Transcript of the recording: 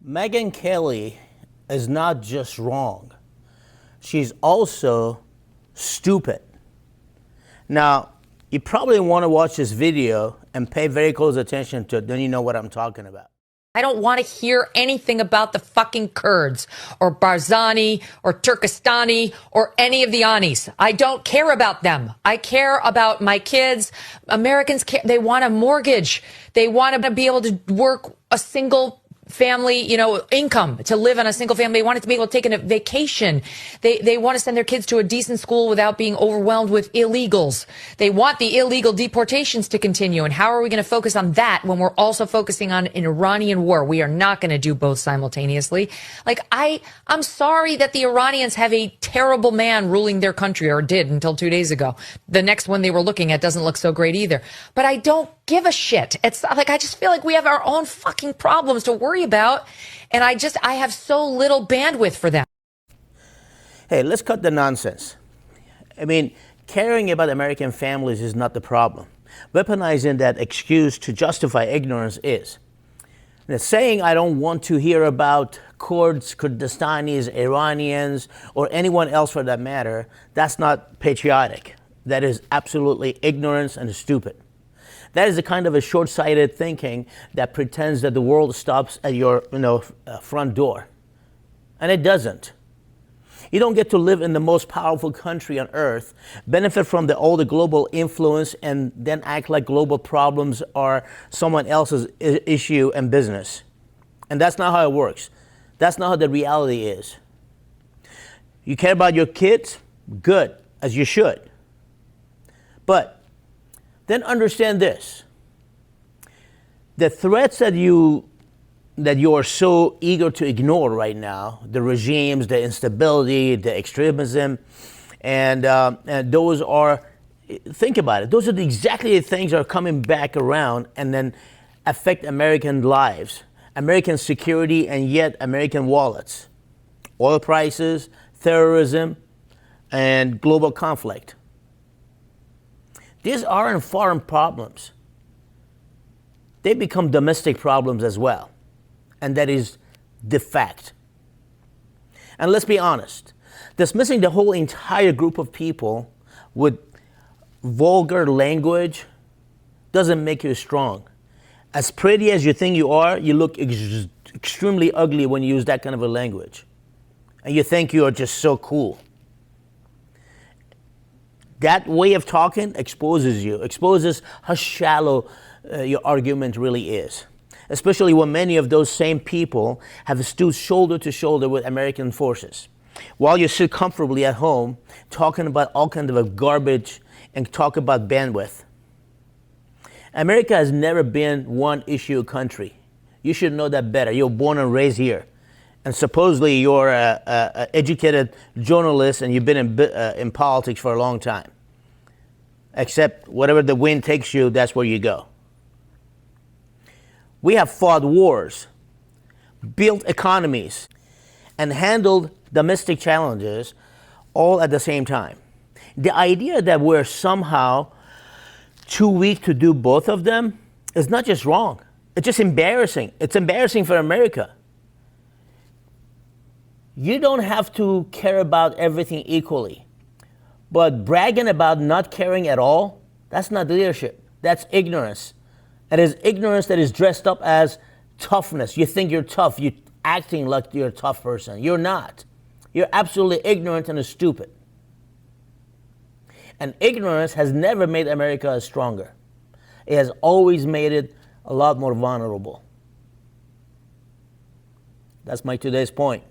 Megyn Kelly is not just wrong. She's also stupid. Now, you probably want to watch this video and pay very close attention to it, then you know what I'm talking about. I don't want to hear anything about the fucking Kurds or Barzani or Turkestani or any of the Anis. I don't care about them. I care about my kids. Americans care. They want a mortgage. They want to be able to work a single family, income to live on a single family. They want to be able to take a vacation. They want to send their kids to a decent school without being overwhelmed with illegals. They want the illegal deportations to continue. And how are we going to focus on that when we're also focusing on an Iranian war? We are not going to do both simultaneously. I'm sorry that the Iranians have a terrible man ruling their country, or did until 2 days ago. The next one they were looking at doesn't look so great either. But I don't give a shit. It's like, I just feel like we have our own fucking problems to worry about. And I have so little bandwidth for them. Hey, let's cut the nonsense. I mean, caring about American families is not the problem. Weaponizing that excuse to justify ignorance is. Now, saying I don't want to hear about Kurds, Kurdistanis, Iranians, or anyone else for that matter, that's not patriotic. That is absolutely ignorance and stupid. That is the kind of a short-sighted thinking that pretends that the world stops at your front door. And it doesn't. You don't get to live in the most powerful country on earth, benefit from all the global influence, and then act like global problems are someone else's issue and business. And that's not how it works. That's not how the reality is. You care about your kids? Good, as you should. But then understand this. The threats that you are so eager to ignore right now, the regimes, the instability, the extremism, and those are, think about it, those are exactly the things that are coming back around and then affect American lives, American security, and yet American wallets. Oil prices, terrorism, and global conflict. These aren't foreign problems. They become domestic problems as well. And that is the fact. And let's be honest, dismissing the whole entire group of people with vulgar language doesn't make you strong. As pretty as you think you are, you look extremely ugly when you use that kind of a language. And you think you are just so cool. That way of talking exposes how shallow your argument really is. Especially when many of those same people have stood shoulder to shoulder with American forces. While you sit comfortably at home, talking about all kinds of garbage and talk about bandwidth. America has never been one issue country. You should know that better. You're born and raised here. And supposedly you're an educated journalist and you've been in politics for a long time. Except whatever the wind takes you, that's where you go. We have fought wars, built economies, and handled domestic challenges all at the same time. The idea that we're somehow too weak to do both of them is not just wrong. It's just embarrassing. It's embarrassing for America. You don't have to care about everything equally. But bragging about not caring at all, that's not leadership. That's ignorance. It is ignorance that is dressed up as toughness. You think you're tough. You're acting like you're a tough person. You're not. You're absolutely ignorant and stupid. And ignorance has never made America stronger. It has always made it a lot more vulnerable. That's my today's point.